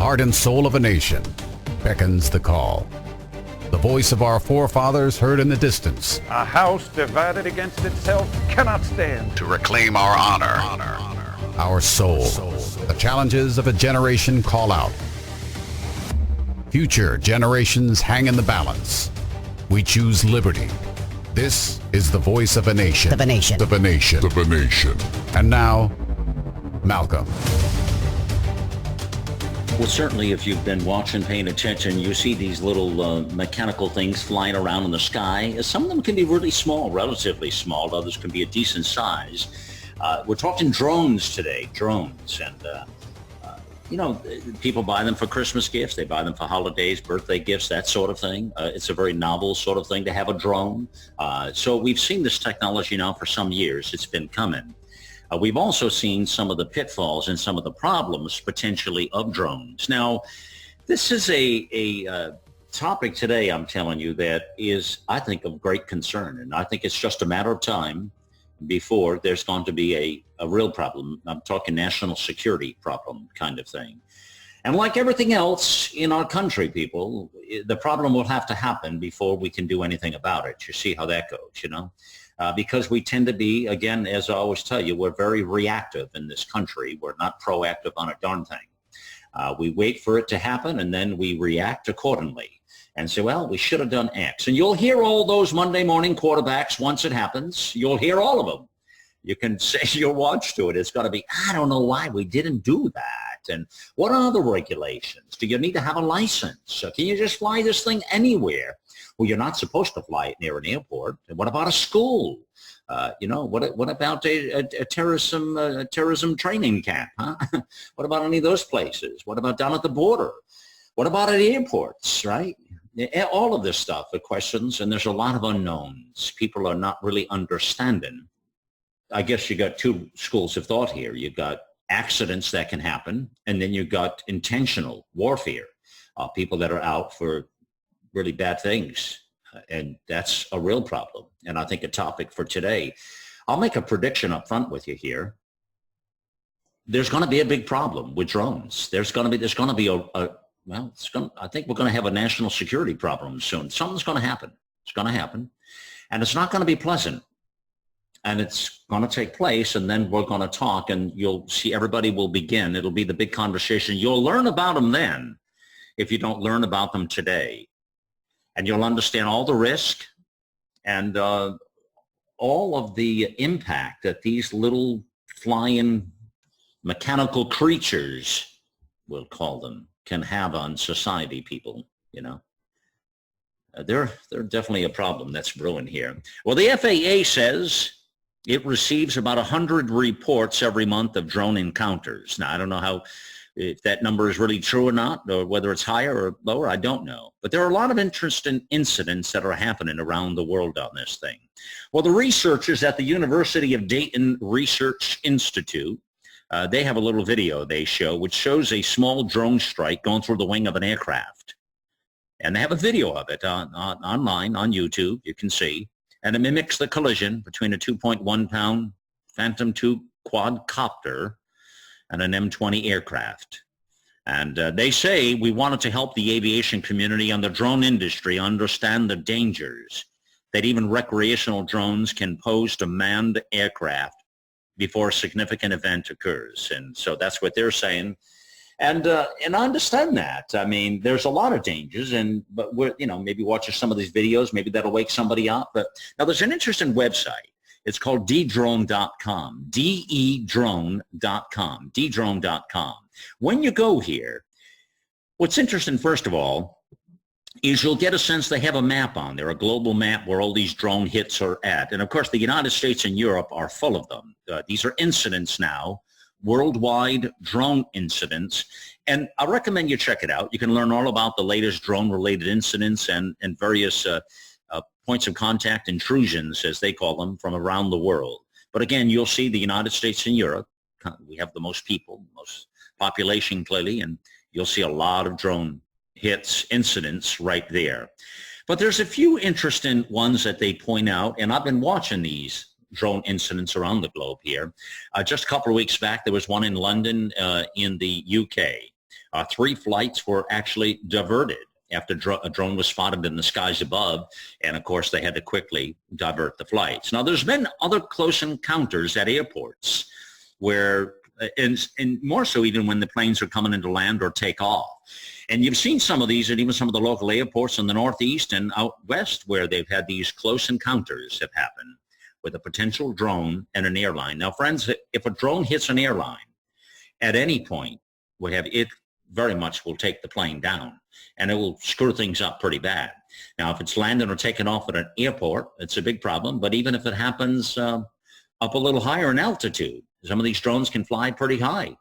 heart and soul of a nation, beckons the call. The voice of our forefathers heard in the distance. A house divided against itself cannot stand. To reclaim our honor, our soul. The challenges of a generation call out. Future generations hang in the balance. We choose liberty. This is the voice of a nation. Of a nation. Of a nation. Of a nation. And now, Malcolm. Well, certainly if you've been watching, paying attention, you see these little mechanical things flying around in the sky. Some of them can be really small, relatively small. Others can be a decent size. We're talking drones today, drones. And, people buy them for Christmas gifts. They buy them for holidays, birthday gifts, that sort of thing. It's a very novel sort of thing to have a drone. So we've seen this technology now for some years. It's been coming. We've also seen some of the pitfalls and some of the problems potentially of drones. Now, this is a topic today, I'm telling you, that is, I think, of great concern. And I think it's just a matter of time before there's going to be a real problem. I'm talking national security problem kind of thing. And like everything else in our country, people, the problem will have to happen before we can do anything about it. You see how that goes, because we tend to be, again, as I always tell you, we're very reactive in this country. We're not proactive on a darn thing. We wait for it to happen, and then we react accordingly and say, well, we should have done X. And you'll hear all those Monday morning quarterbacks once it happens. You'll hear all of them. You can say your watch to it. It's got to be, I don't know why we didn't do that. And what are the regulations? Do you need to have a license? Can you just fly this thing anywhere? Well, you're not supposed to fly it near an airport. And what about a school? What about a terrorism training camp? Huh? What about any of those places? What about down at the border? What about at airports, right? All of this stuff are questions, and there's a lot of unknowns. People are not really understanding. I guess you got two schools of thought here. You've got accidents that can happen, and then you've got intentional warfare, people that are out for really bad things. And that's a real problem. And I think a topic for today, I'll make a prediction up front with you here. There's going to be a big problem with drones. I think we're going to have a national security problem soon. Something's going to happen. It's going to happen. And it's not going to be pleasant. And it's going to take place, and then we're going to talk, and you'll see everybody will begin. It'll be the big conversation. You'll learn about them then if you don't learn about them today. And you'll understand all the risk and all of the impact that these little flying mechanical creatures, we'll call them, can have on society, people, They're definitely a problem that's brewing here. Well, the FAA says it receives about 100 reports every month of drone encounters. Now, I don't know if that number is really true or not, or whether it's higher or lower, I don't know. But there are a lot of interesting incidents that are happening around the world on this thing. Well, the researchers at the University of Dayton Research Institute, they have a little video they show, which shows a small drone strike going through the wing of an aircraft. And they have a video of it online on YouTube, you can see. And it mimics the collision between a 2.1-pound Phantom II quadcopter and an M20 aircraft. And they say we wanted to help the aviation community and the drone industry understand the dangers that even recreational drones can pose to manned aircraft before a significant event occurs. And so that's what they're saying. And I understand that. I mean, there's a lot of dangers, but we're, maybe watching some of these videos, maybe that'll wake somebody up. But now there's an interesting website. It's called ddrone.com, dedrone.com, ddrone.com. When you go here, what's interesting, first of all, is you'll get a sense they have a map on there, a global map where all these drone hits are at. And of course, the United States and Europe are full of them. These are incidents now, worldwide drone incidents. And I recommend you check it out. You can learn all about the latest drone-related incidents and various points of contact, intrusions, as they call them, from around the world. But again, you'll see the United States and Europe. We have the most people, most population clearly, and you'll see a lot of drone hits, incidents right there. But there's a few interesting ones that they point out, and I've been watching these drone incidents around the globe here. Just a couple of weeks back, there was one in London in the UK. 3 flights were actually diverted after a drone was spotted in the skies above, and of course they had to quickly divert the flights. Now there's been other close encounters at airports where, and more so even when the planes are coming into land or take off. And you've seen some of these at even some of the local airports in the Northeast and out west where they've had these close encounters have happened with a potential drone and an airline. Now friends, if a drone hits an airline at any point, it very much will take the plane down, and it will screw things up pretty bad. Now, if it's landing or taking off at an airport, it's a big problem. But even if it happens up a little higher in altitude, some of these drones can fly pretty high.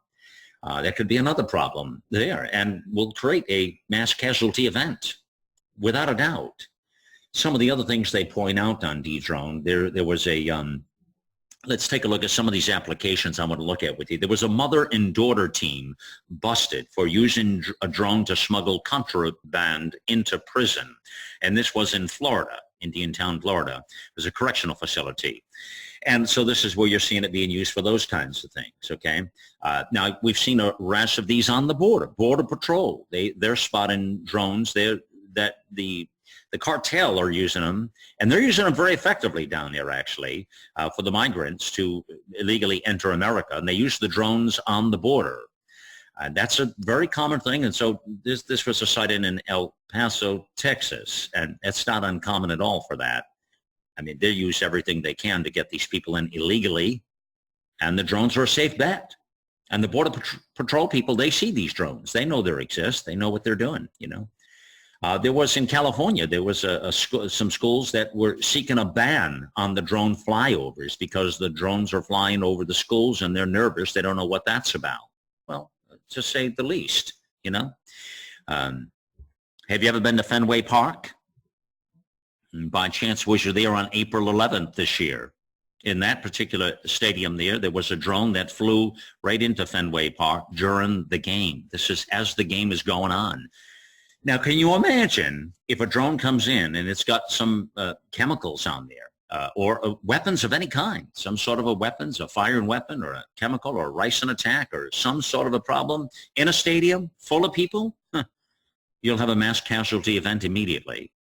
That could be another problem there, and will create a mass casualty event, without a doubt. Some of the other things they point out on D-Drone, there was a let's take a look at some of these applications I want to look at with you. There was a mother and daughter team busted for using a drone to smuggle contraband into prison. And this was in Florida, Indiantown, Florida. It was a correctional facility. And so this is where you're seeing it being used for those kinds of things, okay? Now, we've seen a rash of these on the border. Border Patrol, they're spotting drones that the cartel are using them, and they're using them very effectively down there, actually, for the migrants to illegally enter America. And they use the drones on the border. That's a very common thing. And so this was a sighting in El Paso, Texas, and it's not uncommon at all for that. I mean, they use everything they can to get these people in illegally, and the drones are a safe bet. And the Border Patrol people, they see these drones. They know they exist. They know what they're doing, you know. There was in California, there was some schools that were seeking a ban on the drone flyovers because the drones are flying over the schools and they're nervous. They don't know what that's about. Well, to say the least, you know. Have you ever been to Fenway Park? By chance, was you there on April 11th this year? In that particular stadium there was a drone that flew right into Fenway Park during the game. This is as the game is going on. Now, can you imagine if a drone comes in and it's got some chemicals on there or weapons of any kind, some sort of a firing weapon or a chemical or a ricin attack or some sort of a problem in a stadium full of people? You'll have a mass casualty event immediately.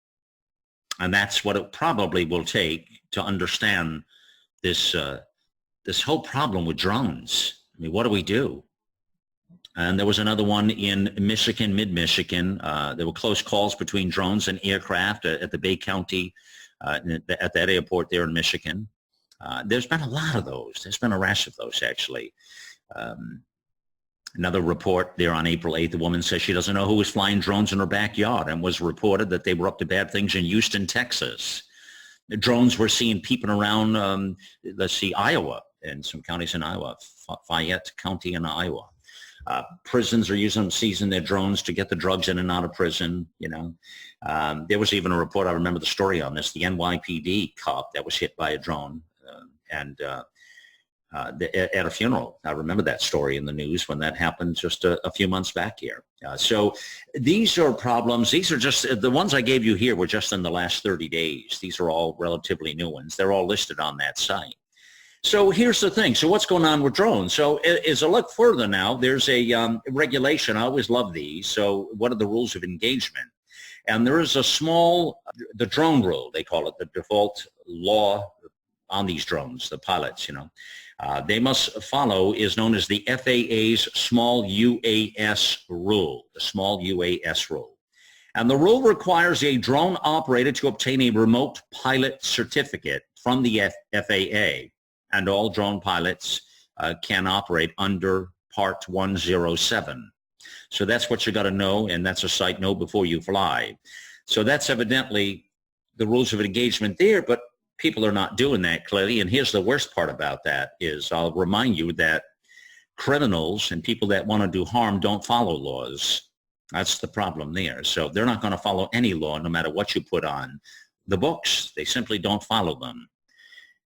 And that's what it probably will take to understand this whole problem with drones. I mean, what do we do? And there was another one in Michigan, mid-Michigan. There were close calls between drones and aircraft at the Bay County, at that airport there in Michigan. There's been a lot of those. There's been a rash of those, actually. Another report there on April 8th, the woman says she doesn't know who was flying drones in her backyard, and was reported that they were up to bad things in Houston, Texas. The drones were seen peeping around, Iowa, and some counties in Iowa, Fayette County in Iowa. Prisons are seizing their drones to get the drugs in and out of prison, you know. There was even a report, I remember the story on this, the NYPD cop that was hit by a drone at a funeral. I remember that story in the news when that happened just a few months back here. So these are problems. These are just, the ones I gave you here were just in the last 30 days. These are all relatively new ones. They're all listed on that site. So here's the thing. So what's going on with drones? So as I look further now, there's a regulation. I always love these. So what are the rules of engagement? And there is the drone rule, they call it, the default law on these drones, the pilots, you know. They must follow is known as the FAA's small UAS rule, the small UAS rule. And the rule requires a drone operator to obtain a remote pilot certificate from the FAA. And all drone pilots can operate under Part 107. So that's what you got to know, and that's a sight know before you fly. So that's evidently the rules of engagement there, but people are not doing that clearly. And here's the worst part about that is I'll remind you that criminals and people that want to do harm don't follow laws. That's the problem there. So they're not going to follow any law no matter what you put on the books. They simply don't follow them.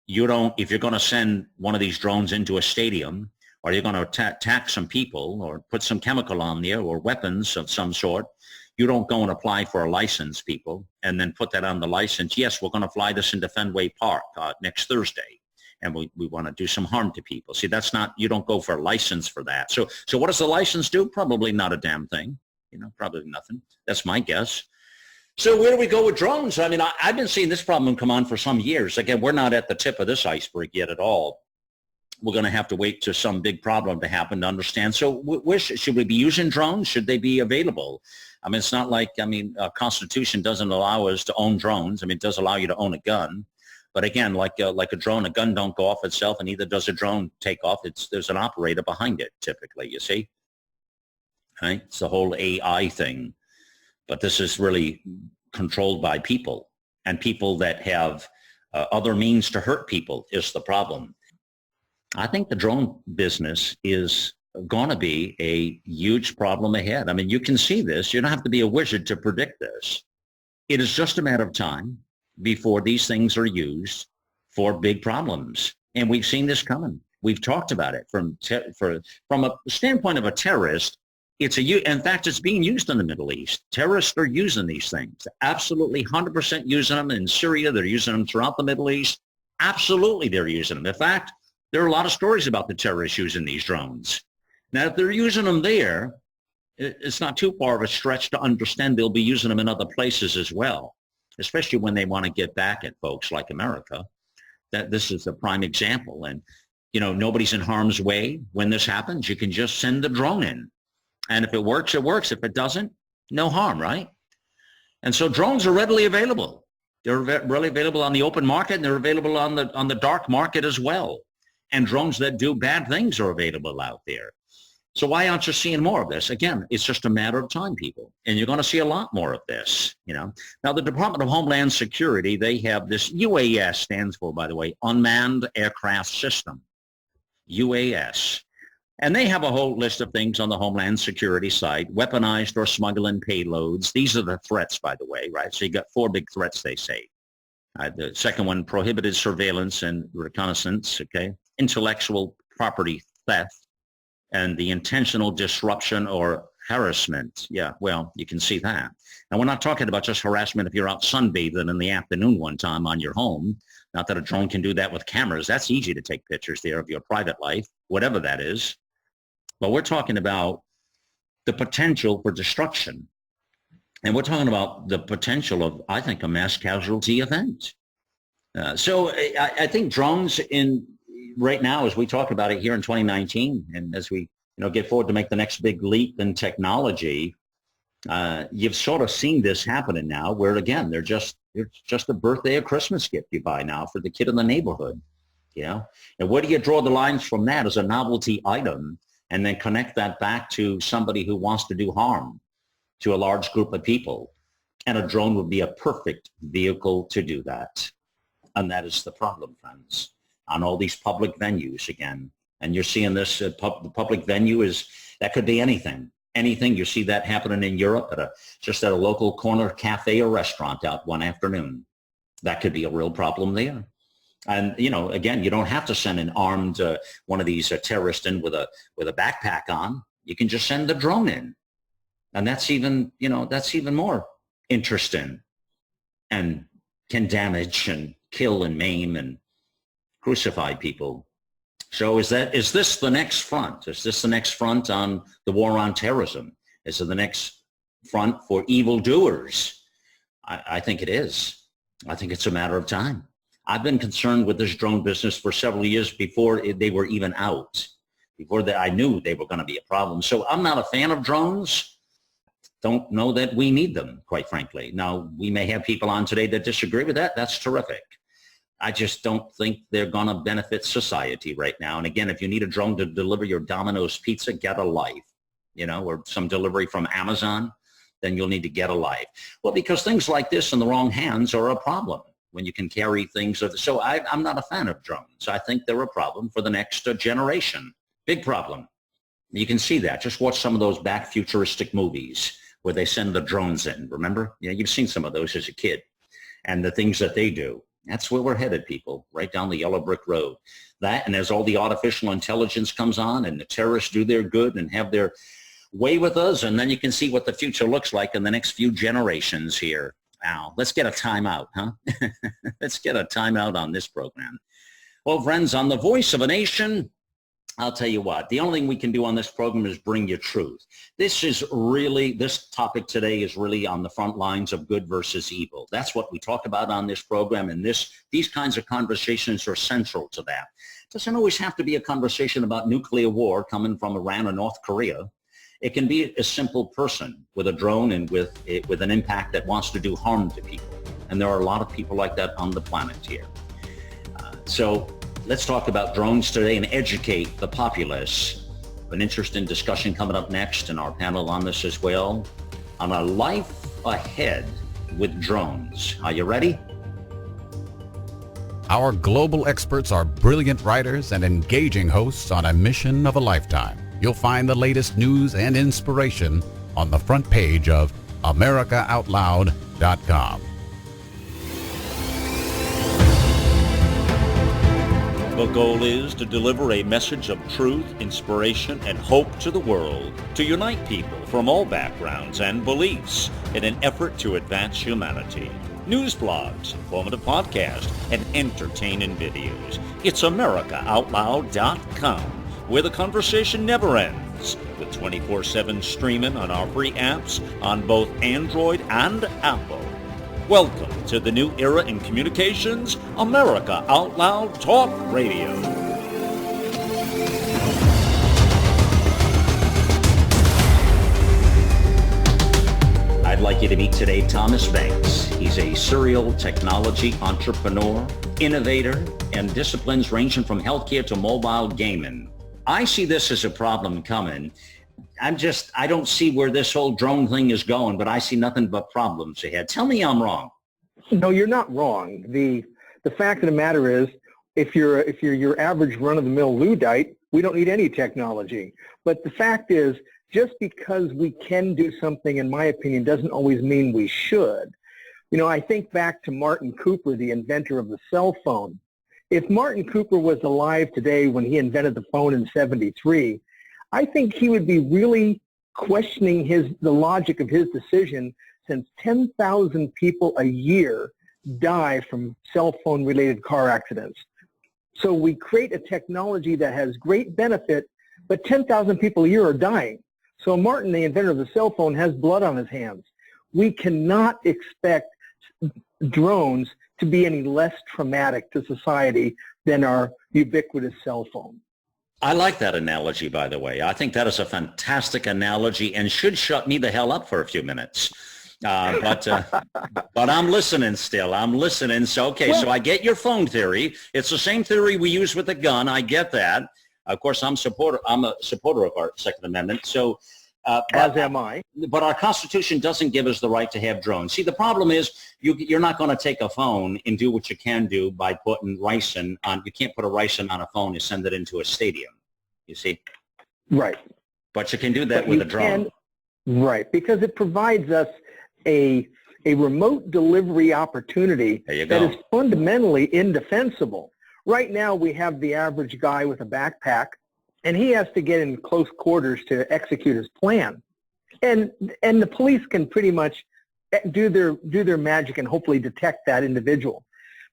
If you're going to send one of these drones into a stadium, or you're going to attack some people or put some chemical on there or weapons of some sort, you don't go and apply for a license, people, and then put that on the license. Yes, we're going to fly this into Fenway Park next Thursday, and we want to do some harm to people. See, that's not, you don't go for a license for that. So what does the license do? Probably not a damn thing. Probably nothing. That's my guess. So where do we go with drones? I mean, I've been seeing this problem come on for some years. Again, we're not at the tip of this iceberg yet at all. We're going to have to wait to some big problem to happen to understand. So should we be using drones? Should they be available? I mean, it's not like, Constitution doesn't allow us to own drones. I mean, it does allow you to own a gun. But again, like a drone, a gun don't go off itself, and neither does a drone take off. There's an operator behind it, typically, you see. Right? It's the whole AI thing. But this is really controlled by people, and people that have other means to hurt people is the problem. I think the drone business is going to be a huge problem ahead. I mean, you can see this. You don't have to be a wizard to predict this. It is just a matter of time before these things are used for big problems. And we've seen this coming. We've talked about it from a standpoint of a terrorist. In fact, it's being used in the Middle East. Terrorists are using these things. Absolutely 100% using them in Syria. They're using them throughout the Middle East. Absolutely, they're using them. In fact, there are a lot of stories about the terrorists using these drones. Now, if they're using them there, it's not too far of a stretch to understand they'll be using them in other places as well, especially when they want to get back at folks like America. That this is a prime example. And, nobody's in harm's way. When this happens, you can just send the drone in. And if it works, it works. If it doesn't, no harm, right? And so drones are readily available. They're readily available on the open market, and they're available on the dark market as well. And drones that do bad things are available out there. So why aren't you seeing more of this? Again, it's just a matter of time, people. And you're going to see a lot more of this, Now, the Department of Homeland Security, they have this UAS, stands for, by the way, Unmanned Aircraft System, UAS. And they have a whole list of things on the Homeland Security site, weaponized or smuggling payloads. These are the threats, by the way, right? So you got 4 big threats, they say. The second one, prohibited surveillance and reconnaissance, okay? Intellectual property theft, and the intentional disruption or harassment. Yeah, well, you can see that. Now, we're not talking about just harassment if you're out sunbathing in the afternoon one time on your home. Not that a drone can do that with cameras. That's easy to take pictures there of your private life, whatever that is. But we're talking about the potential for destruction. And we're talking about the potential of, I think, a mass casualty event. So I think drones right now, as we talk about it here in 2019, and as we get forward to make the next big leap in technology, you've sort of seen this happening now, where again they're just a birthday or Christmas gift you buy now for the kid in the neighborhood. And where do you draw the lines from that as a novelty item, and then connect that back to somebody who wants to do harm to a large group of people? And a drone would be a perfect vehicle to do that. And that is the problem, friends. On all these public venues again. And you're seeing this, the public venue that could be anything. Anything. You see that happening in Europe just at a local corner cafe or restaurant out one afternoon. That could be a real problem there. And, again, you don't have to send an armed, one of these terrorists in with a backpack on. You can just send the drone in. And that's even more interesting, and can damage and kill and maim and crucify people. So is this the next front? Is this the next front on the war on terrorism? Is it the next front for evildoers? I think it is. I think it's a matter of time. I've been concerned with this drone business for several years before they were even out, I knew they were going to be a problem. So I'm not a fan of drones. Don't know that we need them, quite frankly. Now, we may have people on today that disagree with that. That's terrific. I just don't think they're going to benefit society right now. And again, if you need a drone to deliver your Domino's pizza, get a life, or some delivery from Amazon, then you'll need to get a life. Well, because things like this in the wrong hands are a problem when you can carry things. So I'm not a fan of drones. I think they're a problem for the next generation. Big problem. You can see that. Just watch some of those back futuristic movies where they send the drones in. Remember? You've seen some of those as a kid, and the things that they do. That's where we're headed, people, right down the yellow brick road. That, and as all the artificial intelligence comes on and the terrorists do their good and have their way with us, and then you can see what the future looks like in the next few generations here. Now, let's get a timeout, huh? Let's get a timeout on this program. Well, friends, on the Voice of a Nation, I'll tell you what, the only thing we can do on this program is bring you truth. This topic today is really on the front lines of good versus evil. That's what we talk about on this program, and these kinds of conversations are central to that. It doesn't always have to be a conversation about nuclear war coming from Iran or North Korea. It can be a simple person with a drone and with an impact that wants to do harm to people. And there are a lot of people like that on the planet here. So let's talk about drones today and educate the populace. An interesting discussion coming up next in our panel on this as well, on a life ahead with drones. Are you ready? Our global experts are brilliant writers and engaging hosts on a mission of a lifetime. You'll find the latest news and inspiration on the front page of AmericaOutLoud.com. The goal is to deliver a message of truth, inspiration, and hope to the world, to unite people from all backgrounds and beliefs in an effort to advance humanity. News blogs, informative podcasts, and entertaining videos. It's AmericaOutLoud.com, where the conversation never ends, with 24/7 streaming on our free apps on both Android and Apple. Welcome to the new era in communications, America Out Loud Talk Radio. I'd like you to meet today Thomas Banks. He's a serial technology entrepreneur, innovator, and disciplines ranging from healthcare to mobile gaming. I see this as a problem coming. I don't see where this whole drone thing is going, but I see nothing but problems ahead. Tell me I'm wrong. No, you're not wrong. The fact of the matter is, if you're your average run-of-the-mill Luddite, we don't need any technology. But the fact is, just because we can do something, in my opinion, doesn't always mean we should. You know, I think back to Martin Cooper, the inventor of the cell phone. If Martin Cooper was alive today when he invented the phone in '73, I think he would be really questioning the logic of his decision, since 10,000 people a year die from cell phone related car accidents. So we create a technology that has great benefit, but 10,000 people a year are dying. So Martin, the inventor of the cell phone, has blood on his hands. We cannot expect drones to be any less traumatic to society than our ubiquitous cell phone. I like that analogy, by the way. I think that is a fantastic analogy and should shut me the hell up for a few minutes. But I'm listening still. I'm listening. So I get your phone theory. It's the same theory we use with the gun. I get that. Of course, I'm a supporter of our Second Amendment. So, as am I. But our Constitution doesn't give us the right to have drones. See, the problem is you're not going to take a phone and do what you can do by putting ricin on. You can't put a ricin on a phone and send it into a stadium. You see? Right. But you can do that with a drone. Right, because it provides us a remote delivery opportunity that is fundamentally indefensible. Right now we have the average guy with a backpack, and he has to get in close quarters to execute his plan. And the police can pretty much do their magic and hopefully detect that individual.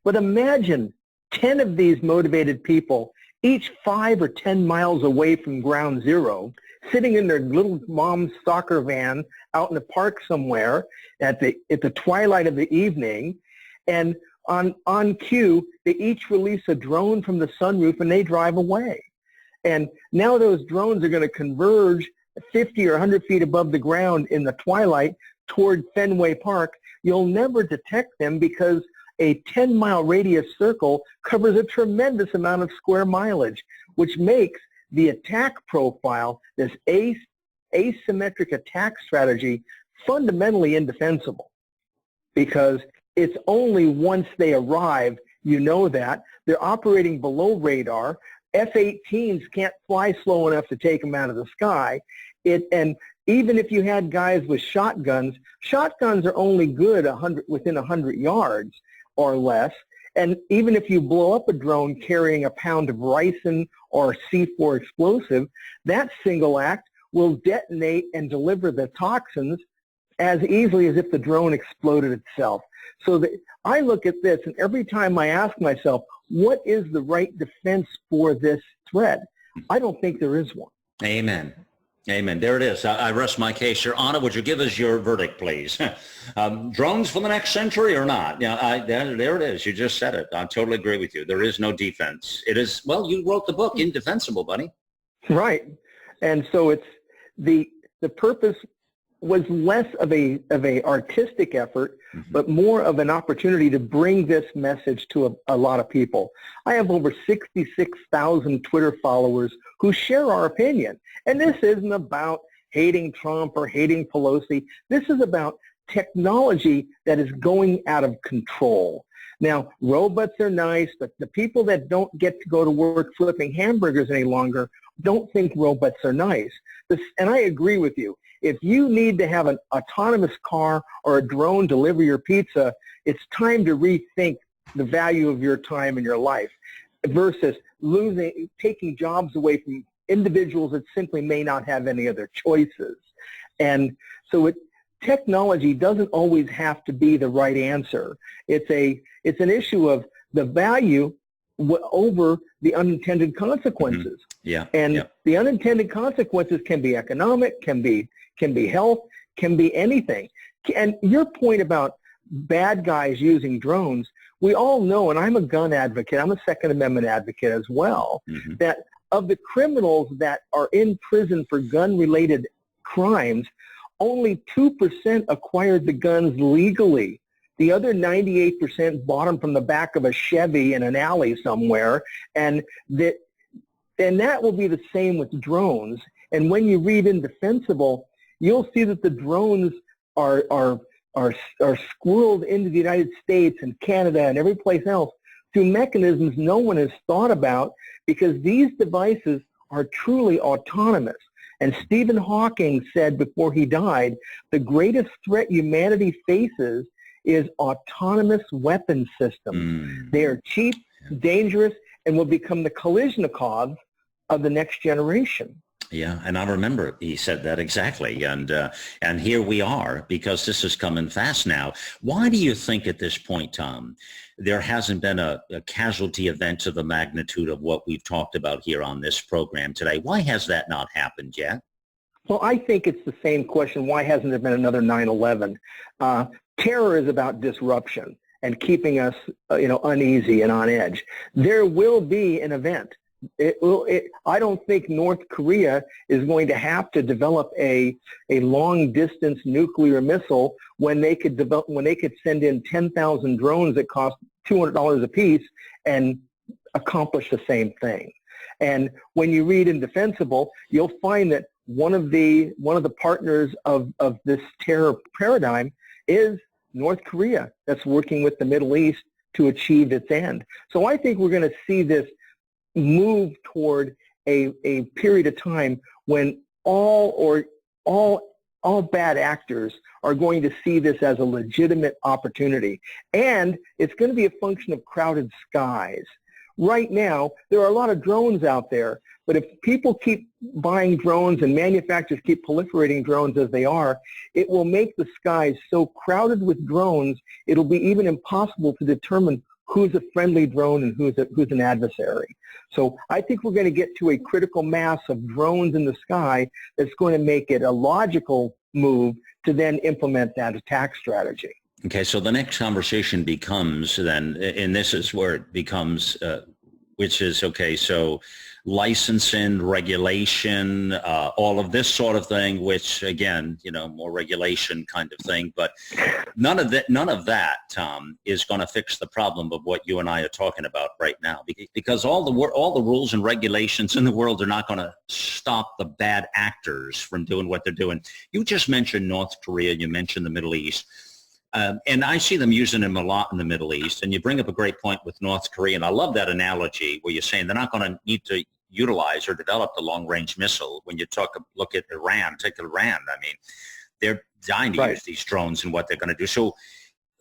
But imagine 10 of these motivated people, each 5 or 10 miles away from ground zero, sitting in their little mom's soccer van out in the park somewhere at the twilight of the evening, and on cue, they each release a drone from the sunroof and they drive away. And now those drones are going to converge 50 or 100 feet above the ground in the twilight toward Fenway Park. You'll never detect them because a 10-mile radius circle covers a tremendous amount of square mileage, which makes the attack profile, this asymmetric attack strategy, fundamentally indefensible, because it's only once they arrive, you know that. They're operating below radar. F-18s can't fly slow enough to take them out of the sky. And even if you had guys with shotguns are only good within 100 yards or less. And even if you blow up a drone carrying a pound of ricin or C4 explosive, that single act will detonate and deliver the toxins as easily as if the drone exploded itself. So that I look at this, and every time I ask myself, what is the right defense for this threat? I don't think there is one. Amen. Amen. There it is. I rest my case. Your Honor, would you give us your verdict, please? Drones for the next century or not? There it is. You just said it. I totally agree with you. There is no defense. It is, well, you wrote the book, Indefensible, buddy. Right. And so it's the purpose was less of a artistic effort, but more of an opportunity to bring this message to a lot of people. I have over 66,000 Twitter followers who share our opinion. And this isn't about hating Trump or hating Pelosi. This is about technology that is going out of control. Now, robots are nice, but the people that don't get to go to work flipping hamburgers any longer don't think robots are nice. And I agree with you. If you need to have an autonomous car or a drone deliver your pizza, it's time to rethink the value of your time in your life versus taking jobs away from individuals that simply may not have any other choices. And so technology doesn't always have to be the right answer. It's an issue of the value over the unintended consequences. The unintended consequences can be economic, can be health, can be anything. And your point about bad guys using drones, we all know, and I'm a gun advocate, I'm a Second Amendment advocate as well, that of the criminals that are in prison for gun-related crimes, only 2% acquired the guns legally. The other 98% bought them from the back of a Chevy in an alley somewhere, and that will be the same with drones. And when you read Indefensible, you'll see that the drones are squirreled into the United States and Canada and every place else through mechanisms no one has thought about, because these devices are truly autonomous. And Stephen Hawking said before he died, the greatest threat humanity faces is autonomous weapon systems. They are cheap, dangerous, and will become the Kalashnikovs of the next generation. Yeah, and I remember he said that exactly, and here we are, because this is coming fast now. Why do you think at this point, Tom, there hasn't been a casualty event to the magnitude of what we've talked about here on this program today? Why has that not happened yet? Well, I think it's the same question. Why hasn't there been another 9/11? Terror is about disruption and keeping us, uneasy and on edge. There will be an event. I don't think North Korea is going to have to develop a long-distance nuclear missile when they could send in 10,000 drones that cost $200 a piece and accomplish the same thing. And when you read Indefensible, you'll find that one of the partners of this terror paradigm is North Korea, that's working with the Middle East to achieve its end. So I think we're going to see this move toward a period of time when all bad actors are going to see this as a legitimate opportunity. And it's going to be a function of crowded skies. Right now, there are a lot of drones out there, but if people keep buying drones and manufacturers keep proliferating drones as they are, it will make the skies so crowded with drones, it'll be even impossible to determine who's a friendly drone and who's an adversary. So I think we're going to get to a critical mass of drones in the sky that's going to make it a logical move to then implement that attack strategy. Okay, so the next conversation becomes then, and this is where it becomes, which is, okay, so licensing, regulation, all of this sort of thing, which again, more regulation kind of thing, but none of that, Tom, is going to fix the problem of what you and I are talking about right now, because all the rules and regulations in the world are not going to stop the bad actors from doing what they're doing. You just mentioned North Korea, you mentioned the Middle East. And I see them using them a lot in the Middle East. And you bring up a great point with North Korea. And I love that analogy where you're saying they're not going to need to utilize or develop the long-range missile. When you look at Iran, take Iran, I mean, they're dying to use these drones and what they're going to do. So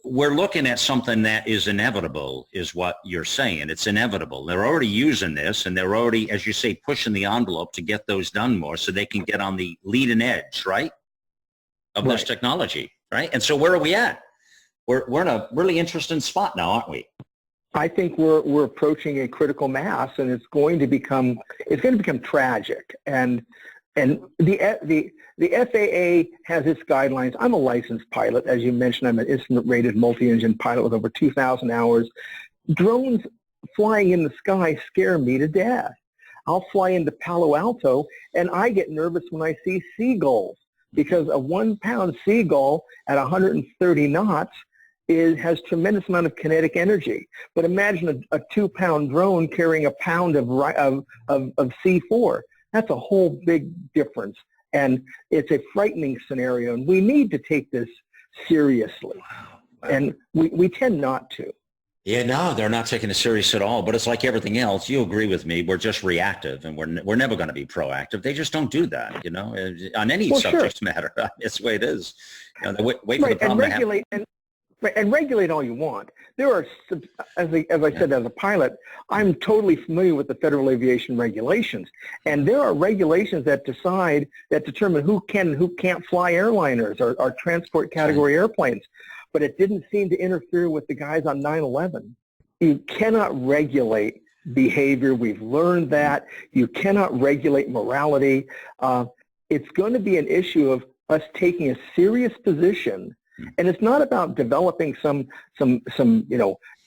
we're looking at something that is inevitable, is what you're saying. It's inevitable. They're already using this, and they're already, as you say, pushing the envelope to get those done more so they can get on the leading edge, right? of this technology, right? And so where are we at? We're in a really interesting spot now, aren't we? I think we're approaching a critical mass, and it's going to become tragic. And the FAA has its guidelines. I'm a licensed pilot, as you mentioned. I'm an instrument-rated multi-engine pilot with over 2,000 hours. Drones flying in the sky scare me to death. I'll fly into Palo Alto, and I get nervous when I see seagulls, because a 1-pound seagull at 130 knots has tremendous amount of kinetic energy. But imagine a 2-pound drone carrying a pound of C4. That's a whole big difference, and it's a frightening scenario, and we need to take this seriously. Wow. And we tend not to. Yeah, no, they're not taking it serious at all. But it's like everything else. You agree with me. We're just reactive, and we're never going to be proactive. They just don't do that, on any subject matter. It's the way it is. They wait for the problem to happen. And regulate all you want. There are, as I said, as a pilot, I'm totally familiar with the Federal Aviation regulations, and there are regulations that determine who can and who can't fly airliners or transport category airplanes. But it didn't seem to interfere with the guys on 9/11. You cannot regulate behavior. We've learned that. You cannot regulate morality. It's going to be an issue of us taking a serious position. And it's not about developing some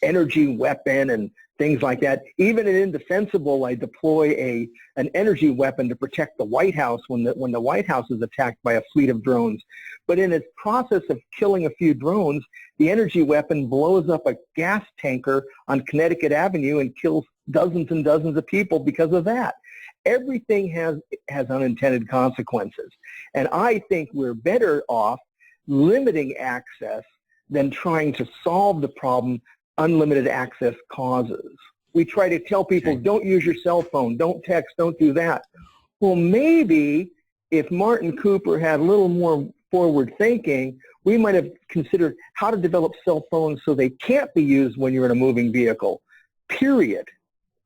energy weapon and things like that. Even in Indefensible, I deploy an energy weapon to protect the White House when the White House is attacked by a fleet of drones. But in its process of killing a few drones, the energy weapon blows up a gas tanker on Connecticut Avenue and kills dozens and dozens of people because of that. Everything has unintended consequences. And I think we're better off limiting access than trying to solve the problem unlimited access causes. We try to tell people, don't use your cell phone, don't text, don't do that. Well, maybe if Martin Cooper had a little more forward thinking, we might have considered how to develop cell phones so they can't be used when you're in a moving vehicle, period.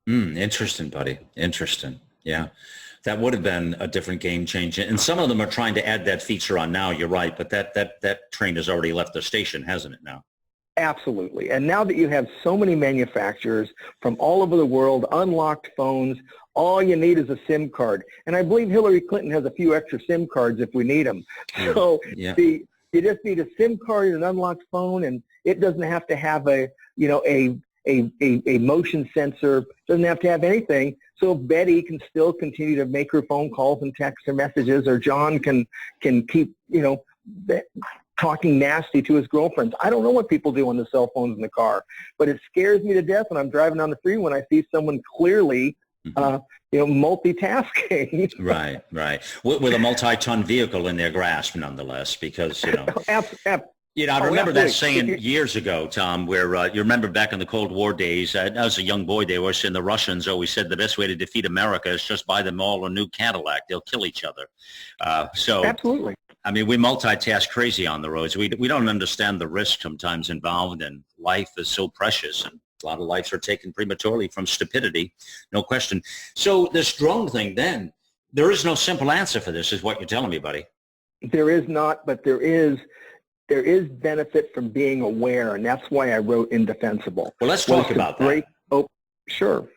Interesting, buddy. Interesting. Yeah. That would have been a different game changer. And some of them are trying to add that feature on now. You're right. But that train has already left the station, hasn't it now? Absolutely. And now that you have so many manufacturers from all over the world, unlocked phones, all you need is a SIM card. And I believe Hillary Clinton has a few extra SIM cards if we need them. So you just need a SIM card and an unlocked phone, and it doesn't have to have a motion sensor, doesn't have to have anything. So Betty can still continue to make her phone calls and text her messages, or John can keep, talking nasty to his girlfriends. I don't know what people do on the cell phones in the car, but it scares me to death when I'm driving down the freeway when I see someone clearly, multitasking. Right. With a multi-ton vehicle in their grasp, nonetheless, because, I remember that saying years ago, Tom, where you remember back in the Cold War days, as a young boy, they were saying the Russians always said the best way to defeat America is just buy them all a new Cadillac. They'll kill each other. Absolutely. I mean, we multitask crazy on the roads. We don't understand the risk sometimes involved, and life is so precious, and a lot of lives are taken prematurely from stupidity, no question. So this drone thing, then, there is no simple answer for this, is what you're telling me, buddy. There is not, but there is benefit from being aware, and that's why I wrote Indefensible. Well, let's talk about that. Oh, sure.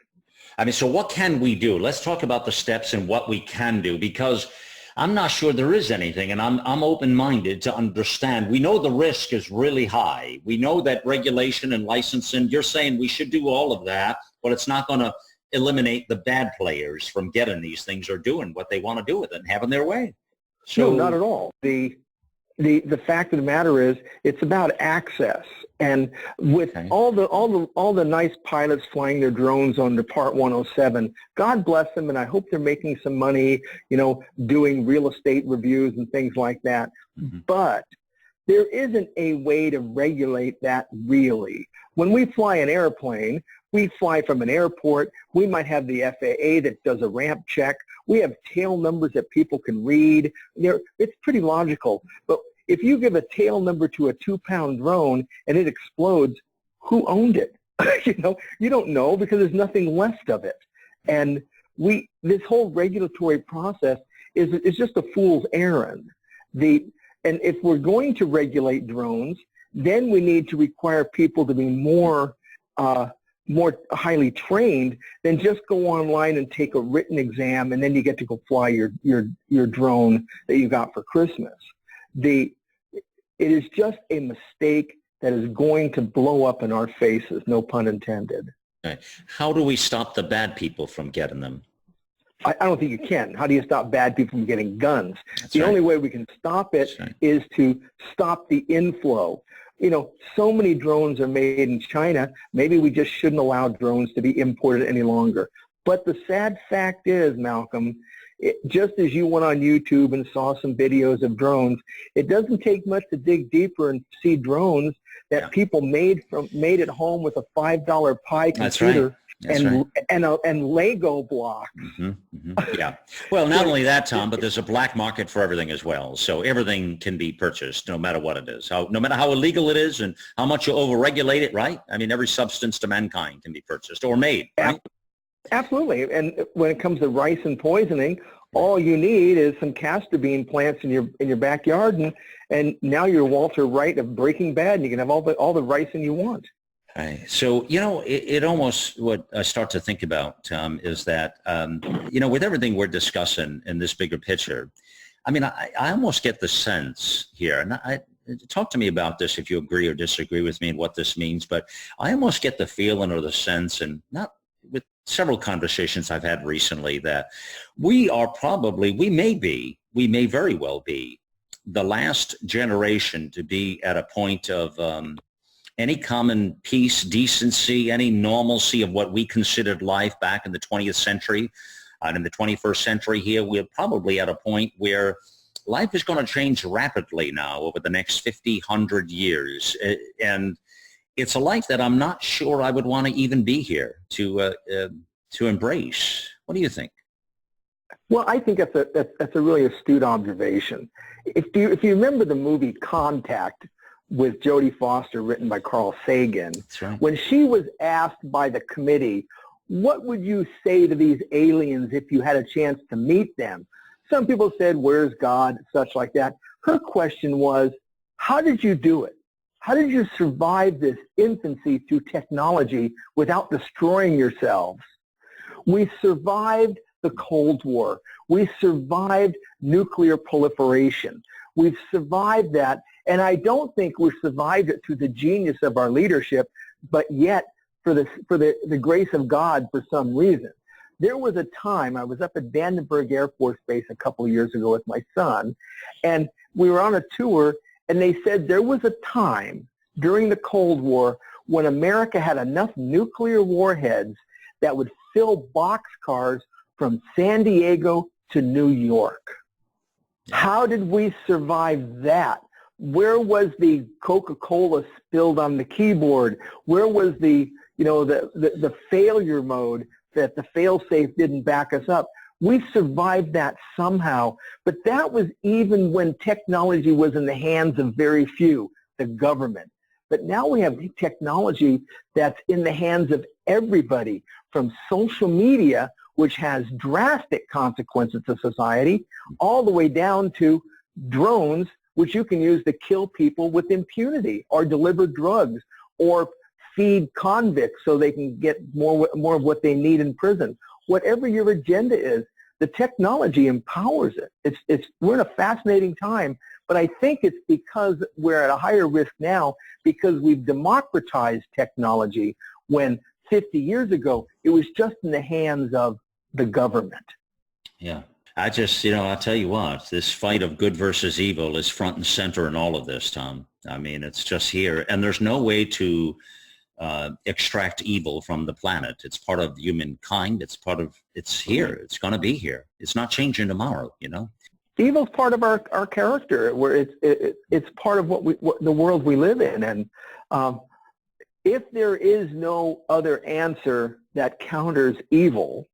I mean, so what can we do? Let's talk about the steps and what we can do, because I'm not sure there is anything, and I'm open-minded to understand. We know the risk is really high. We know that regulation and licensing, you're saying we should do all of that, but it's not going to eliminate the bad players from getting these things or doing what they want to do with it and having their way. So, no, not at all. The fact of the matter is, it's about access, and with all the nice pilots flying their drones on the Part 107, God bless them, and I hope they're making some money, doing real estate reviews and things like that. Mm-hmm. But there isn't a way to regulate that really. When we fly an airplane, we fly from an airport. We might have the FAA that does a ramp check. We have tail numbers that people can read. It's pretty logical. But if you give a tail number to a 2-pound drone and it explodes, who owned it? You don't know, because there's nothing left of it. And this whole regulatory process is just a fool's errand. And if we're going to regulate drones, then we need to require people to be more highly trained than just go online and take a written exam and then you get to go fly your drone that you got for Christmas. It is just a mistake that is going to blow up in our faces, no pun intended. Right. How do we stop the bad people from getting them? I don't think you can. How do you stop bad people from getting guns? That's the right. only way we can stop it is to stop the inflow. You know, so many drones are made in China. Maybe we just shouldn't allow drones to be imported any longer. But the sad fact is, Malcolm, just as you went on YouTube and saw some videos of drones, it doesn't take much to dig deeper and see drones that people made at home with a $5 Pi computer. That's right. And Lego blocks. Yeah. Well, not only that, Tom, but there's a black market for everything as well. So everything can be purchased, no matter what it is. No matter how illegal it is and how much you overregulate it, right? I mean, every substance to mankind can be purchased or made. Right? Absolutely. And when it comes to rice and poisoning, all you need is some castor bean plants in your backyard, and now you're Walter White of Breaking Bad, and you can have all the ricin you want. Right. So, you know, it almost, what I start to think about, Tom, is that, you know, with everything we're discussing in this bigger picture, I mean, I almost get the sense here, and talk to me about this if you agree or disagree with me and what this means, but I almost get the feeling or the sense, and not with several conversations I've had recently, that we may very well be the last generation to be at a point of any common peace, decency, any normalcy of what we considered life back in the 20th century. And in the 21st century here, we're probably at a point where life is going to change rapidly now over the next 50, 100 years. And it's a life that I'm not sure I would want to even be here to embrace. What do you think? Well, I think that's a really astute observation. If you remember the movie Contact with Jodie Foster, written by Carl Sagan, That's right. When she was asked by the committee, what would you say to these aliens if you had a chance to meet them? Some people said, where's God, such like that. Her question was, how did you do it? How did you survive this infancy through technology without destroying yourselves? We survived the Cold War. We survived nuclear proliferation. We've survived that, and I don't think we survived it through the genius of our leadership, but yet for the grace of God for some reason. There was a time, I was up at Vandenberg Air Force Base a couple of years ago with my son, and we were on a tour, and they said there was a time during the Cold War when America had enough nuclear warheads that would fill boxcars from San Diego to New York. How did we survive that? Where was the Coca-Cola spilled on the keyboard? Where was the failure mode that the fail-safe didn't back us up? We survived that somehow, but that was even when technology was in the hands of very few, the government. But now we have technology that's in the hands of everybody, from social media, which has drastic consequences to society, all the way down to drones, which you can use to kill people with impunity, or deliver drugs, or feed convicts so they can get more of what they need in prison. Whatever your agenda is, the technology empowers it. We're in a fascinating time, but I think it's because we're at a higher risk now because we've democratized technology when 50 years ago it was just in the hands of the government. Yeah. I'll tell you what, this fight of good versus evil is front and center in all of this, Tom. I mean, it's just here. And there's no way to extract evil from the planet. It's part of humankind. It's here. It's going to be here. It's not changing tomorrow, you know? Evil's part of our character, where it's part of what the world we live in. And if there is no other answer that counters evil,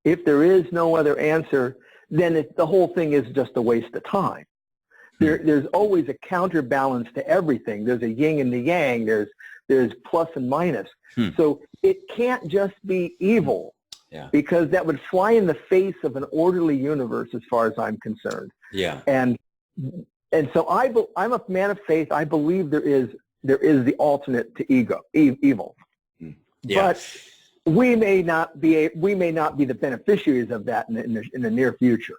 if there is no other answer, then the whole thing is just a waste of time. There's always a counterbalance to everything. There's a yin and the yang. There's plus and minus. So it can't just be evil, because that would fly in the face of an orderly universe as far as I'm concerned. Yeah. And And so I'm a man of faith. I believe there is the alternate to evil. Yeah. But we may not be the beneficiaries of that in the near future.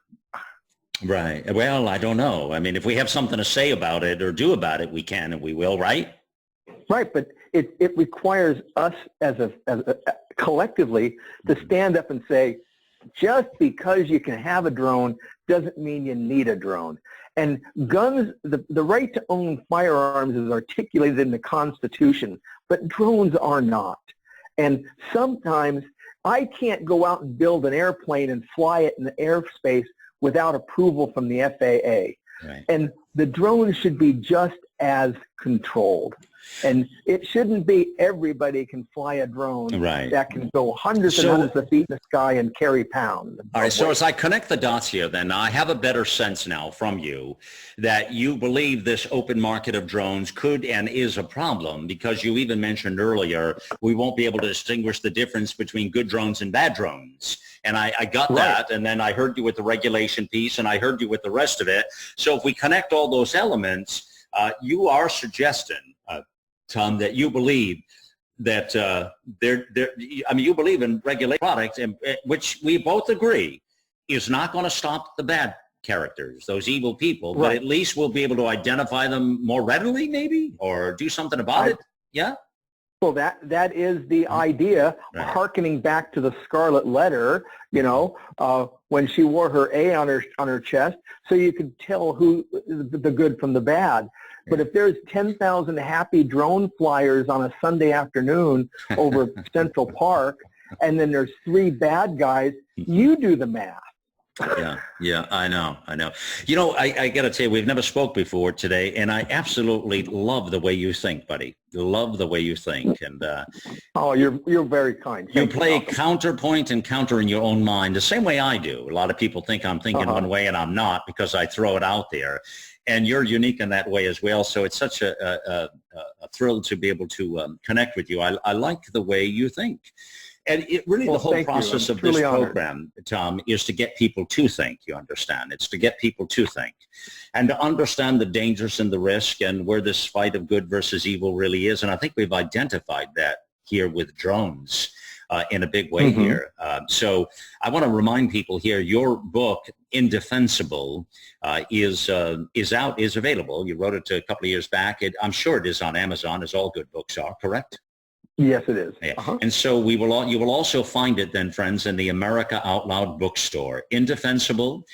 Right. Well, I don't know. I mean, if we have something to say about it or do about it, we can and we will, right? Right, but it requires us as a collectively to stand up and say, just because you can have a drone doesn't mean you need a drone. And guns, the right to own firearms is articulated in the Constitution, but drones are not. And sometimes I can't go out and build an airplane and fly it in the airspace without approval from the FAA. Right. And the drone should be just as controlled. And it shouldn't be everybody can fly a drone that can go hundreds and hundreds of feet in the sky and carry pounds. All right, so as I connect the dots here, then I have a better sense now from you that you believe this open market of drones could and is a problem, because you even mentioned earlier we won't be able to distinguish the difference between good drones and bad drones. And I got that, and then I heard you with the regulation piece, and I heard you with the rest of it. So if we connect all those elements, you are suggesting, Tom, that you believe that you believe in regulated product, and which we both agree is not going to stop the bad characters, those evil people, but at least we'll be able to identify them more readily, maybe, or do something about it. Yeah. Well, that is the idea, hearkening back to the Scarlet Letter, when she wore her A on her chest, so you could tell who the good from the bad. But if there's 10,000 happy drone flyers on a Sunday afternoon over Central Park, and then there's 3 bad guys, you do the math. Yeah, I know. I got to tell you, we've never spoke before today, and I absolutely love the way you think, buddy. Love the way you think. And you're very kind. You play counterpoint and counter in your own mind the same way I do. A lot of people think I'm thinking one way, and I'm not, because I throw it out there. And you're unique in that way as well. So it's such a thrill to be able to connect with you. I like the way you think. And the whole process of this program, Tom, is to get people to think, you understand. It's to get people to think and to understand the dangers and the risk and where this fight of good versus evil really is. And I think we've identified that here with drones in a big way here. So I want to remind people here, your book, Indefensible, is available. You wrote it a couple of years back. I'm sure it is on Amazon, as all good books are, correct? Yes, it is. Yeah. And so you will also find it then, friends, in the America Out Loud bookstore. Indefensible.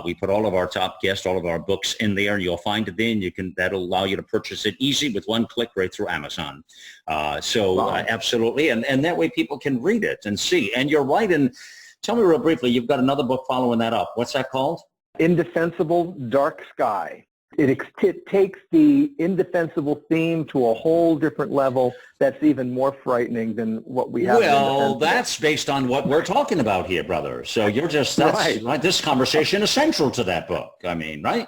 We put all of our top guests, all of our books in there. You'll find it there. That'll allow you to purchase it easy with one click right through Amazon. Absolutely. And that way people can read it and see. And you're right. And tell me real briefly, you've got another book following that up. What's that called? Indefensible Dark Sky. It takes the indefensible theme to a whole different level that's even more frightening than what we have. Well, that's based on what we're talking about here, brother. So you're just, right. This conversation is central to that book. I mean, right?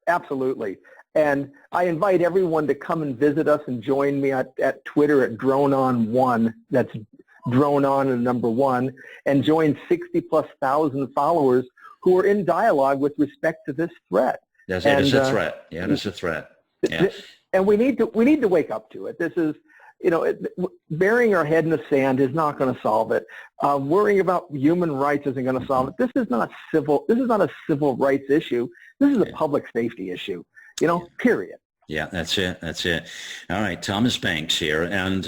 Absolutely. And I invite everyone to come and visit us and join me at Twitter at DroneOn1. That's DroneOn and number 1. And join 60,000+ followers who are in dialogue with respect to this threat. Yes, it is a threat. Yeah, it is a threat. Yeah. And we need to wake up to it. This is, burying our head in the sand is not going to solve it. Worrying about human rights isn't going to solve it. This is not a civil rights issue. This is a public safety issue. Period. Yeah, that's it. All right, Thomas Banks here. And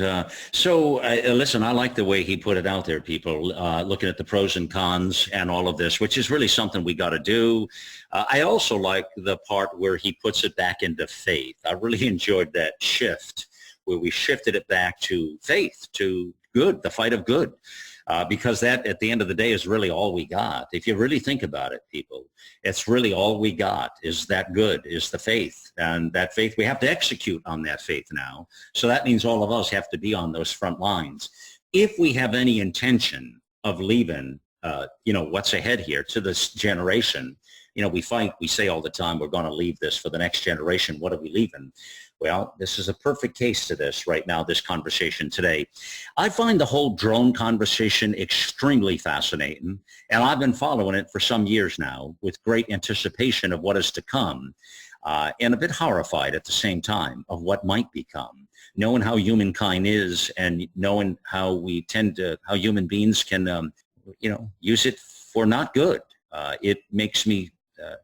listen, I like the way he put it out there, people, looking at the pros and cons and all of this, which is really something we got to do. I also like the part where he puts it back into faith. I really enjoyed that shift where we shifted it back to faith, to good, the fight of good. Because that, at the end of the day, is really all we got. If you really think about it, people, it's really all we got is that good, is the faith. And that faith, we have to execute on that faith now. So that means all of us have to be on those front lines. If we have any intention of leaving, what's ahead here to this generation, we say all the time, we're going to leave this for the next generation. What are we leaving? Well, this is a perfect case to this right now, this conversation today. I find the whole drone conversation extremely fascinating, and I've been following it for some years now with great anticipation of what is to come, and a bit horrified at the same time of what might become. Knowing how humankind is and knowing how how human beings can, use it for not good, it makes me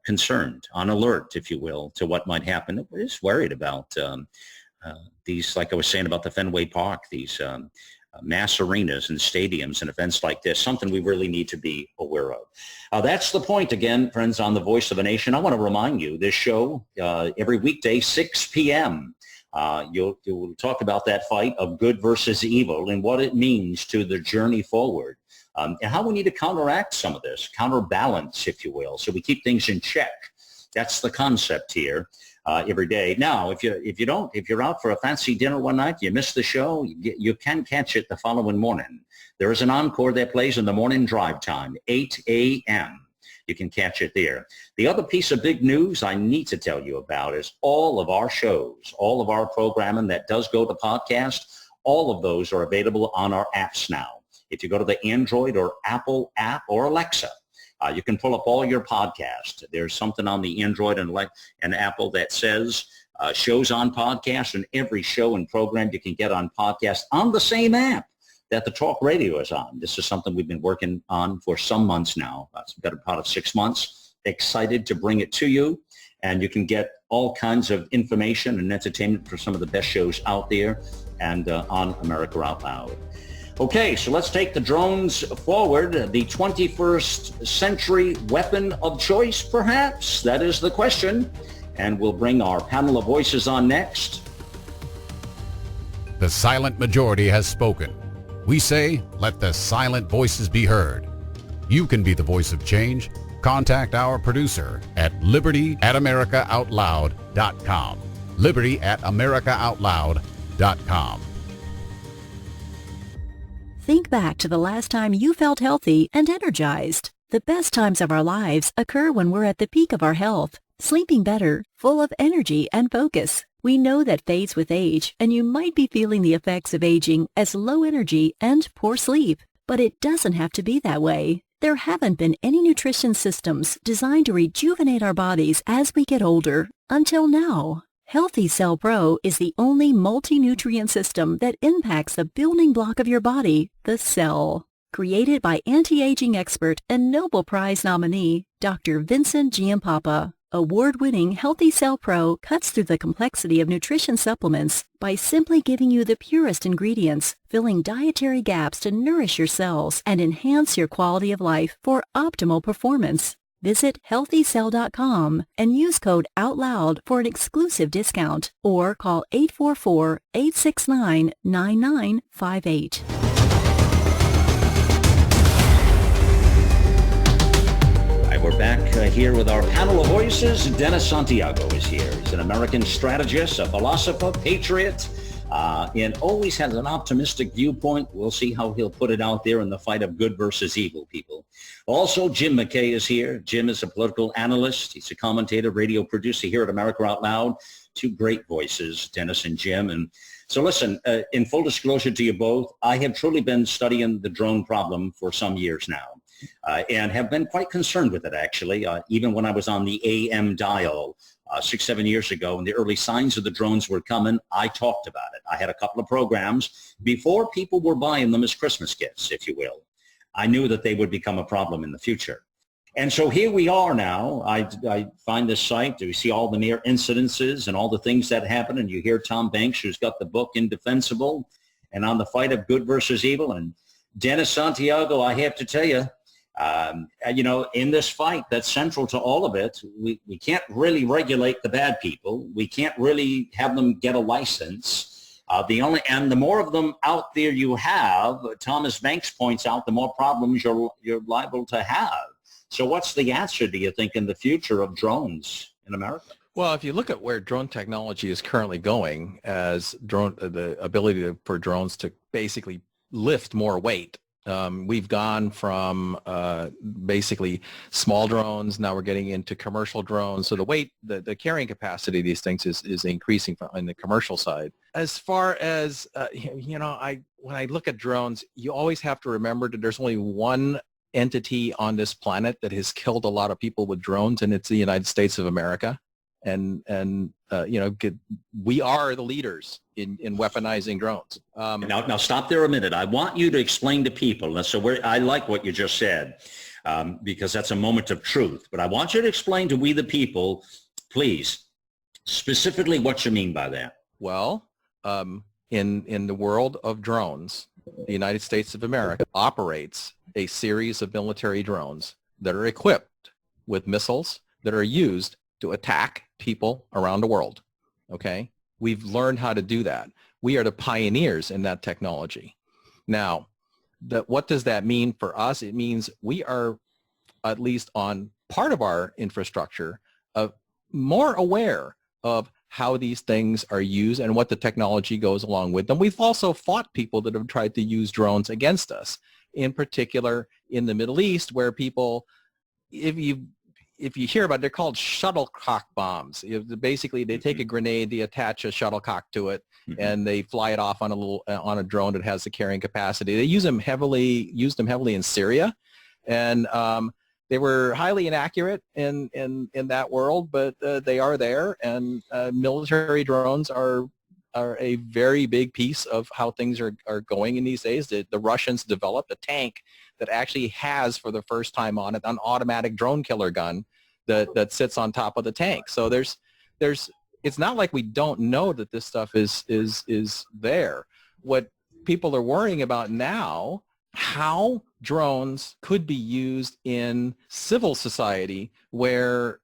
concerned, on alert, if you will, to what might happen. I'm just worried about these, like I was saying about the Fenway Park, these mass arenas and stadiums and events like this, something we really need to be aware of. That's the point, again, friends, on the Voice of a Nation. I want to remind you, this show, every weekday, 6 p.m., you'll talk about that fight of good versus evil and what it means to the journey forward. And how we need to counteract some of this, counterbalance, if you will, so we keep things in check. That's the concept here every day. Now, if you're out for a fancy dinner one night, you miss the show, you can catch it the following morning. There is an encore that plays in the morning drive time, 8 a.m. You can catch it there. The other piece of big news I need to tell you about is all of our shows, all of our programming that does go to podcast, all of those are available on our apps now. If you go to the Android or Apple app or Alexa, you can pull up all your podcasts. There's something on the Android and Apple that says shows on podcast, and every show and program you can get on podcast on the same app that the talk radio is on. This is something we've been working on for some months now. It's been a part of 6 months. Excited to bring it to you, and you can get all kinds of information and entertainment for some of the best shows out there and on America Out Loud. Okay, so let's take the drones forward. The 21st century weapon of choice, perhaps? That is the question. And we'll bring our panel of voices on next. The silent majority has spoken. We say, let the silent voices be heard. You can be the voice of change. Contact our producer at liberty@americaoutloud.com. liberty@americaoutloud.com. Think back to the last time you felt healthy and energized. The best times of our lives occur when we're at the peak of our health, sleeping better, full of energy and focus. We know that fades with age, and you might be feeling the effects of aging as low energy and poor sleep. But it doesn't have to be that way. There haven't been any nutrition systems designed to rejuvenate our bodies as we get older until now. Healthy Cell Pro is the only multi-nutrient system that impacts the building block of your body, the cell. Created by anti-aging expert and Nobel Prize nominee, Dr. Vincent Giampapa, award-winning Healthy Cell Pro cuts through the complexity of nutrition supplements by simply giving you the purest ingredients, filling dietary gaps to nourish your cells and enhance your quality of life for optimal performance. Visit healthycell.com and use code OUTLOUD for an exclusive discount, or call 844-869-9958. We're back here with our panel of voices. Dennis Santiago is here. He's an American strategist, a philosopher, patriot, and always has an optimistic viewpoint. We'll see how he'll put it out there in the fight of good versus evil, people. Also, Jim McKay is here. Jim is a political analyst. He's a commentator, radio producer here at America Out Loud. Two great voices, Dennis and Jim. And so listen, in full disclosure to you both, I have truly been studying the drone problem for some years now. And have been quite concerned with it, actually. Even when I was on the AM dial 6-7 years ago and the early signs of the drones were coming, I talked about it. I had a couple of programs before people were buying them as Christmas gifts, if you will. I knew that they would become a problem in the future. And so here we are now. I find this site, we see all the near incidences and all the things that happen, and you hear Tom Banks, who's got the book Indefensible, and on the fight of good versus evil. And Dennis Santiago, I have to tell you, in this fight that's central to all of it, we can't really regulate the bad people. We can't really have them get a license. The more of them out there you have, Thomas Banks points out, the more problems you're liable to have. So what's the answer, do you think, in the future of drones in America? Well, if you look at where drone technology is currently going, as the ability for drones to basically lift more weight We've gone from basically small drones. Now we're getting into commercial drones. So the weight, the carrying capacity of these things is increasing on the commercial side. As far as, when I look at drones, you always have to remember that there's only one entity on this planet that has killed a lot of people with drones, and it's the United States of America. And we are the leaders in weaponizing drones. Now stop there a minute. I want you to explain to people. I like what you just said, because that's a moment of truth. But I want you to explain to we the people, please, specifically what you mean by that. Well, in the world of drones, the United States of America operates a series of military drones that are equipped with missiles that are used to attack people around the world. Okay? We've learned how to do that. We are the pioneers in that technology. Now, what does that mean for us? It means we are, at least on part of our infrastructure, more aware of how these things are used and what the technology goes along with them. We've also fought people that have tried to use drones against us, in particular in the Middle East, where people, if you hear about it, they're called shuttlecock bombs. Basically, they take a grenade, they attach a shuttlecock to it, and they fly it off on a drone that has the carrying capacity. They used them heavily in Syria, and they were highly inaccurate in that world, but they are there, and military drones are a very big piece of how things are going in these days. The Russians developed a tank that actually has, for the first time on it, an automatic drone killer gun that sits on top of the tank. So it's not like we don't know that this stuff is there. What people are worrying about now, how drones could be used in civil society where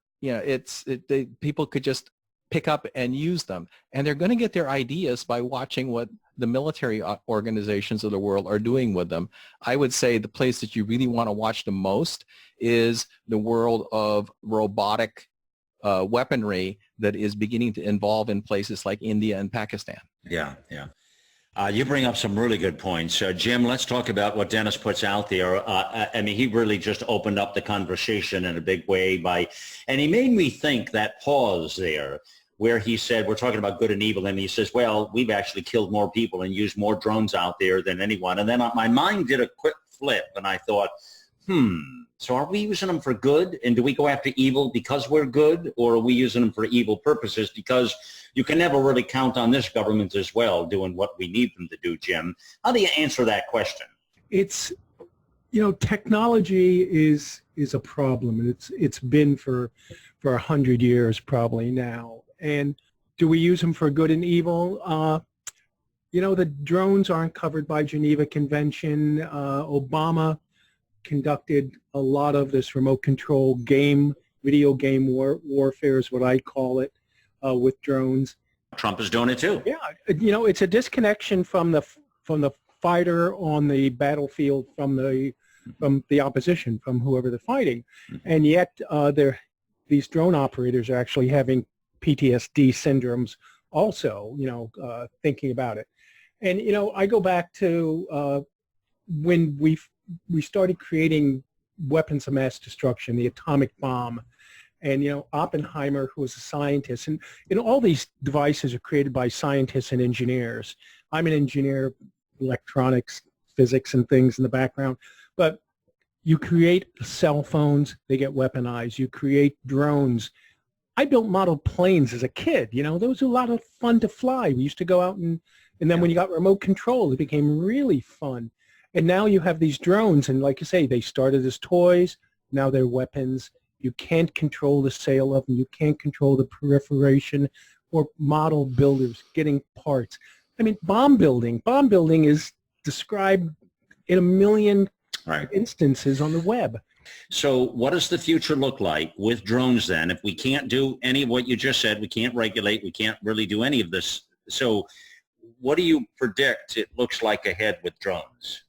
people could just pick up and use them. And they're going to get their ideas by watching what the military organizations of the world are doing with them. I would say the place that you really want to watch the most is the world of robotic weaponry that is beginning to evolve in places like India and Pakistan. Yeah. You bring up some really good points. Jim, let's talk about what Dennis puts out there. He really just opened up the conversation in a big way and he made me think that pause there where he said, we're talking about good and evil, and he says, well, we've actually killed more people and used more drones out there than anyone. And then my mind did a quick flip, and I thought, so are we using them for good? And do we go after evil because we're good, or are we using them for evil purposes? Because you can never really count on this government as well doing what we need them to do, Jim. How do you answer that question? It's, technology is a problem, and it's been for 100 years probably now. And do we use them for good and evil? The drones aren't covered by Geneva Convention. Obama conducted a lot of this remote control video game warfare is what I call it, with drones. Trump is doing it too. Yeah, it's a disconnection from the fighter on the battlefield, from the opposition, from whoever they're fighting, and yet these drone operators are actually having PTSD syndromes also, thinking about it. And, I go back to when we started creating weapons of mass destruction, the atomic bomb, and, Oppenheimer, who was a scientist, and all these devices are created by scientists and engineers. I'm an engineer, electronics, physics, and things in the background, but you create cell phones, they get weaponized. You create drones. I built model planes as a kid. Those were a lot of fun to fly. We used to go out and then when you got remote control, it became really fun. And now you have these drones, and like you say, they started as toys. Now they're weapons. You can't control the sale of them. You can't control the proliferation or model builders getting parts. Bomb building is described in a million instances on the web. So what does the future look like with drones then? If we can't do any of what you just said, we can't regulate, we can't really do any of this. So what do you predict it looks like ahead with drones?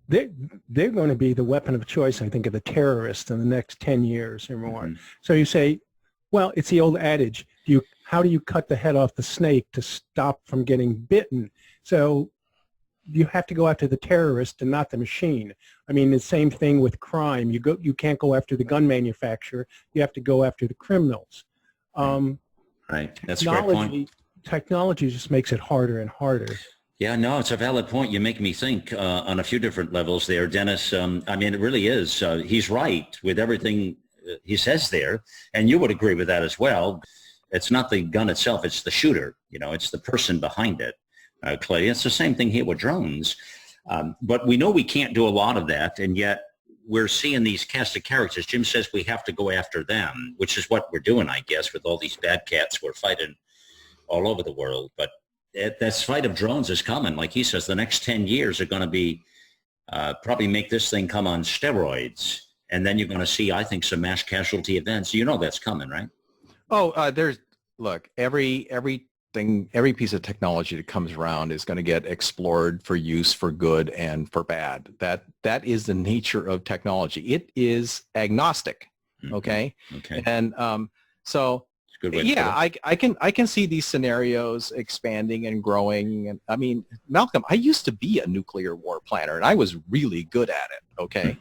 They're going to be the weapon of choice, I think, of the terrorists in the next 10 years or more. So you say, well, it's the old adage, how do you cut the head off the snake to stop from getting bitten? So you have to go after the terrorist and not the machine. I mean, the same thing with crime. You can't go after the gun manufacturer. You have to go after the criminals. Right. That's a great point. Technology just makes it harder and harder. Yeah, no, it's a valid point. You make me think on a few different levels there, Dennis. I mean, it really is. He's right with everything he says there, and you would agree with that as well. It's not the gun itself, it's the shooter. It's the person behind it. Clay, it's the same thing here with drones. But we know we can't do a lot of that, and yet we're seeing these cast of characters. Jim says we have to go after them, which is what we're doing, I guess, with all these bad cats we're fighting all over the world. But this fight of drones is coming. Like he says, the next 10 years are going to be probably make this thing come on steroids. And then you're going to see, I think, some mass casualty events. That's coming, right? Oh, every piece of technology that comes around is going to get explored for use for good and for bad. That is the nature of technology. It is agnostic. Okay. Okay. And so yeah, I can see these scenarios expanding and growing. And I mean, Malcolm, I used to be a nuclear war planner, and I was really good at it. Okay.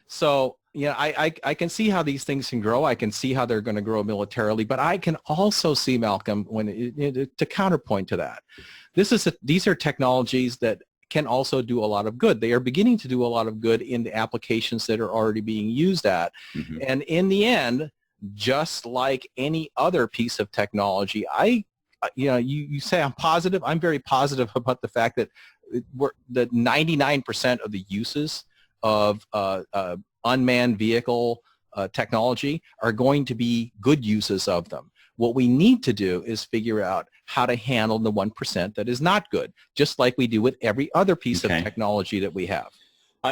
So I can see how these things can grow. I can see how they're going to grow militarily, but I can also see, Malcolm, to counterpoint to that, these are technologies that can also do a lot of good. They are beginning to do a lot of good in the applications that are already being used at. And in the end, just like any other piece of technology, you say I'm positive. I'm very positive about the fact that the 99% of the uses of unmanned vehicle technology are going to be good uses of them. What we need to do is figure out how to handle the 1% that is not good, just like we do with every other piece of technology that we have.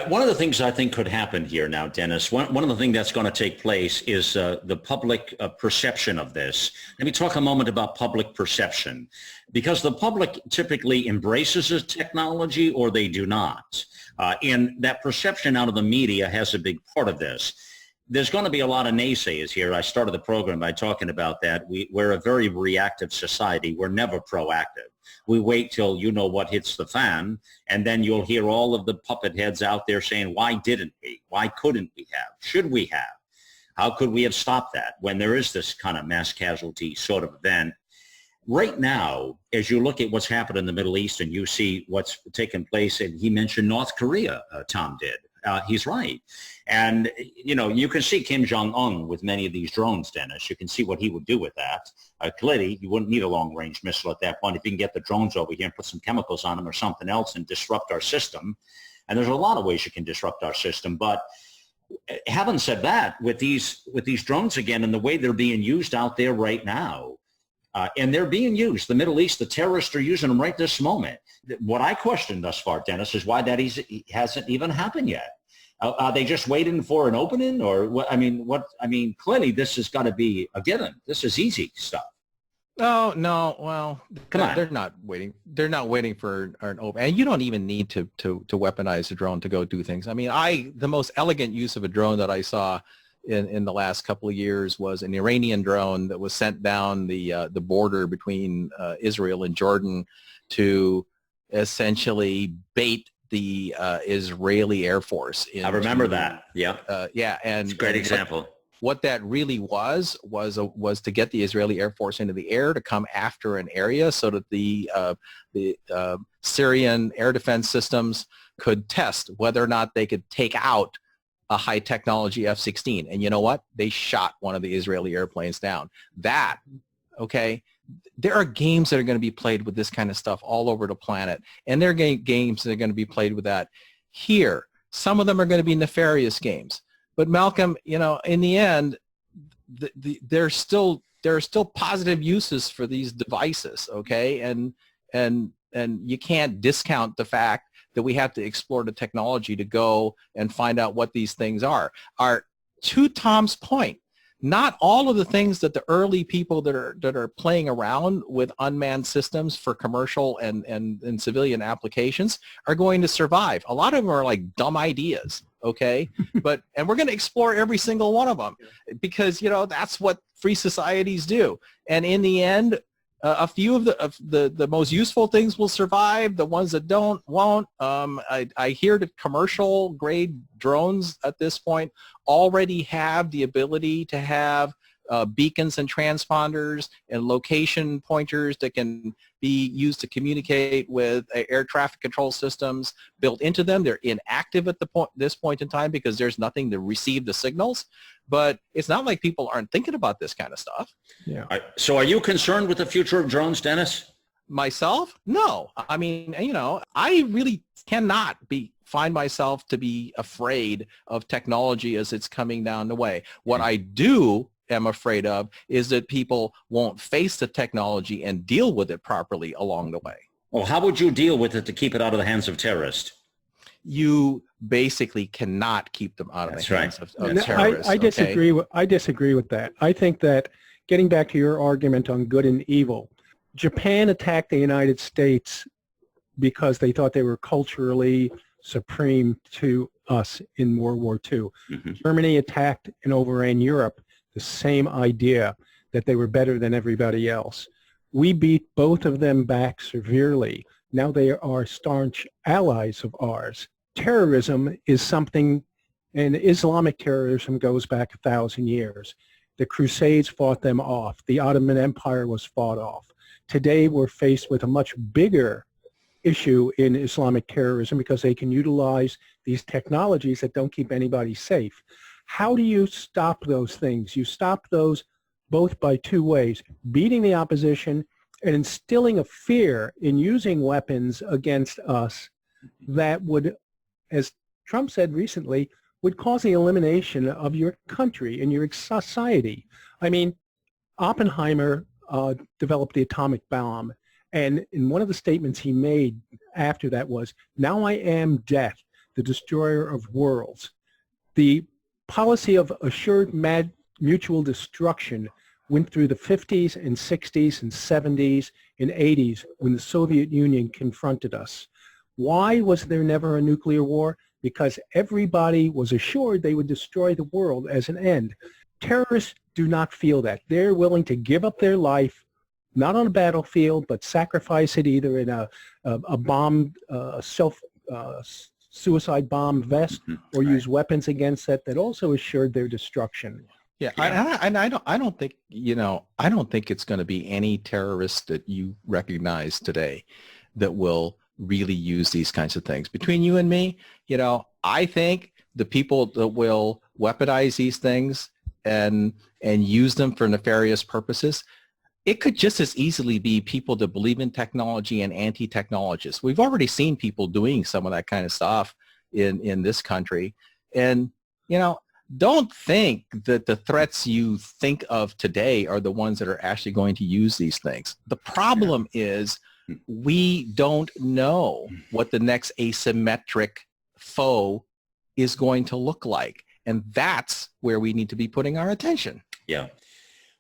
One of the things I think could happen here now, Dennis, one of the things that's going to take place is the public perception of this. Let me talk a moment about public perception, because the public typically embraces the technology or they do not. And that perception out of the media has a big part of this. There's going to be a lot of naysayers here. I started the program by talking about that. We're a very reactive society. We're never proactive. We wait till what hits the fan, and then you'll hear all of the puppet heads out there saying, why didn't we? Why couldn't we have? Should we have? How could we have stopped that when there is this kind of mass casualty sort of event? Right now, as you look at what's happened in the Middle East and you see what's taken place, and he mentioned North Korea, Tom did. He's right. And, you can see Kim Jong-un with many of these drones, Dennis. You can see what he would do with that. Clearly, you wouldn't need a long-range missile at that point. If you can get the drones over here and put some chemicals on them or something else and disrupt our system. And there's a lot of ways you can disrupt our system. But having said that, with these drones again and the way they're being used out there right now, and they're being used, the Middle East, the terrorists are using them right this moment. What I question thus far, Dennis, is why that hasn't even happened yet. Are they just waiting for an opening, or what? I mean, clearly this has got to be a given. This is easy stuff. Oh, no. Well, come on. They're not waiting. They're not waiting for an open. And you don't even need to weaponize a drone to go do things. I mean, the most elegant use of a drone that I saw in the last couple of years was an Iranian drone that was sent down the border between Israel and Jordan to essentially bait the Israeli Air Force. I remember that. Yeah. Yeah. And it's a great example. What that really was to get the Israeli Air Force into the air to come after an area so that the Syrian air defense systems could test whether or not they could take out a high technology F-16. And you know what? They shot one of the Israeli airplanes down. There are games that are going to be played with this kind of stuff all over the planet. And there are games that are going to be played with that here. Some of them are going to be nefarious games. But Malcolm, in the end, there are still positive uses for these devices, okay? And you can't discount the fact that we have to explore the technology to go and find out what these things are. To Tom's point, not all of the things that the early people that are playing around with unmanned systems for commercial and civilian applications are going to survive. A lot of them are like dumb ideas, okay? And we're going to explore every single one of them because, that's what free societies do. And in the end, A few of the most useful things will survive. The ones that won't. I hear that commercial grade drones at this point already have the ability to have beacons and transponders and location pointers that can be used to communicate with air traffic control systems built into them. They're inactive at this point in time because there's nothing to receive the signals. But it's not like people aren't thinking about this kind of stuff. Yeah. So are you concerned with the future of drones, Dennis? Myself? No. I mean, I really cannot find myself to be afraid of technology as it's coming down the way. What I am afraid of is that people won't face the technology and deal with it properly along the way. Well, how would you deal with it to keep it out of the hands of terrorists? You basically cannot keep them out of the hands of terrorists. I disagree. I disagree with that. I think that, getting back to your argument on good and evil, Japan attacked the United States because they thought they were culturally supreme to us in World War II. Mm-hmm. Germany attacked and overran Europe, the same idea that they were better than everybody else. We beat both of them back severely. Now they are staunch allies of ours. Terrorism is something, and Islamic terrorism goes back 1,000 years. The Crusades fought them off. The Ottoman Empire was fought off. Today we're faced with a much bigger issue in Islamic terrorism because they can utilize these technologies that don't keep anybody safe. How do you stop those things? You stop those both by two ways: beating the opposition and instilling a fear in using weapons against us that would, as Trump said recently, would cause the elimination of your country and your society. I mean, Oppenheimer developed the atomic bomb, and in one of the statements he made after that was, "Now I am death, the destroyer of worlds." The policy of assured mutual destruction went through the 50s and 60s and 70s and 80s when the Soviet Union confronted us. Why was there never a nuclear war? Because everybody was assured they would destroy the world as an end. Terrorists do not feel that. They're willing to give up their life, not on a battlefield, but sacrifice it either in a bomb, suicide bomb vest, or use weapons against that also assured their destruction. Yeah, I don't think I don't think it's going to be any terrorist that you recognize today that will really use these kinds of things. Between you and me, I think the people that will weaponize these things and use them for nefarious purposes, it could just as easily be people that believe in technology and anti-technologists. We've already seen people doing some of that kind of stuff in this country, and don't think that the threats you think of today are the ones that are actually going to use these things. The problem is we don't know what the next asymmetric foe is going to look like. And that's where we need to be putting our attention. Yeah.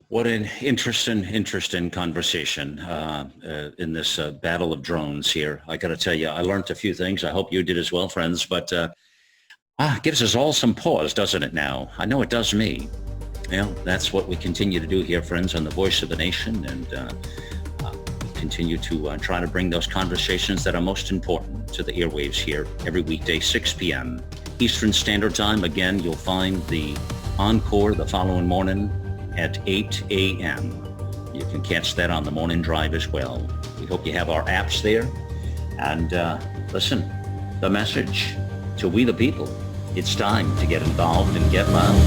What an interesting conversation in this battle of drones here. I got to tell you, I learned a few things. I hope you did as well, friends. But it gives us all some pause, doesn't it now? I know it does me. That's what we continue to do here, friends, on the Voice of the Nation. And continue to try to bring those conversations that are most important to the airwaves here every weekday, 6 p.m. Eastern Standard Time. Again, you'll find the encore the following morning at 8 a.m. You can catch that on the morning drive as well. We hope you have our apps there. And listen, the message to we the people, it's time to get involved and get loud.